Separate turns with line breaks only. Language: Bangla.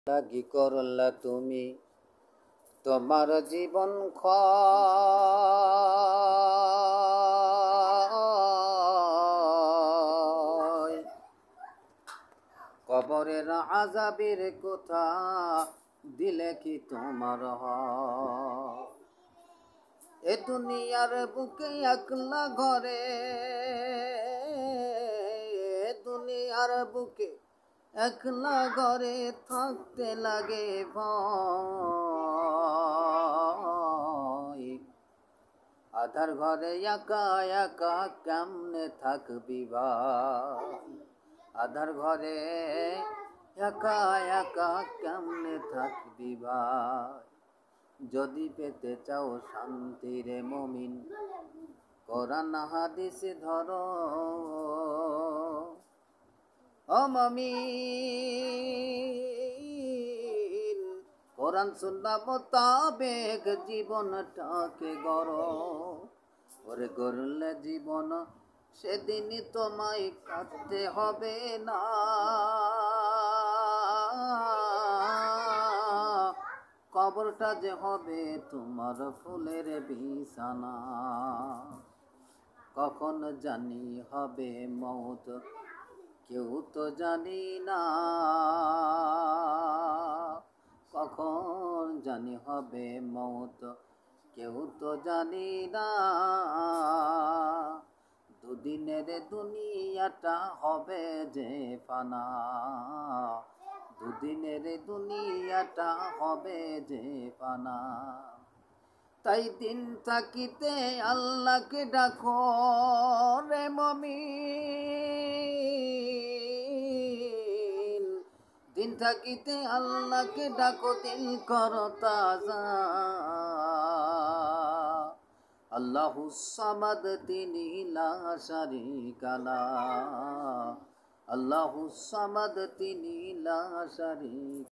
লাগি করলা তুমি তোমার জীবন ক্ষয় কবরের আযাবের কথা দিলে কি তোমার হয়? এ দুনিয়ার বুকে একলা ঘরে, এ দুনিয়ার বুকে একলা ঘরে থাকতে লাগে ভয়। আধার ঘরে একা একা কেমনে থাকবি ভাই? আধার ঘরে একা একা কেমনে থাকবি ভাই? যদি পেতে চাও শান্তি রে মুমিন, কোরআন হাদিস ধরো। ও মুমিন, কোরআন সুন্নাহ মোতাবেক জীবনটাকে গড়ো। ওরে গড়লে জীবন সেদিনই তোমায় কাটতে হবে না। কবরটা যে হবে তোমার ফুলের বিছানা। কখন জানি হবে মওত কেউ তো জানি না। কখন জানি হবে মওত কেউ তো জানি না। দুদিনের দুনিয়াটা হবে যে ফানা, দুদিনের দুনিয়াটা হবে যে ফানা। তাই দিন থাকিতে আল্লাহকে ডাকো রে মুমিন, দিন থাকিতে আল্লাহকে ডাকো, দিল করো তাজা। আল্লাহুস সামাদ তিনি লা শারীকা লাহ, আল্লাহুস সামাদ তিনি লা শারীকা।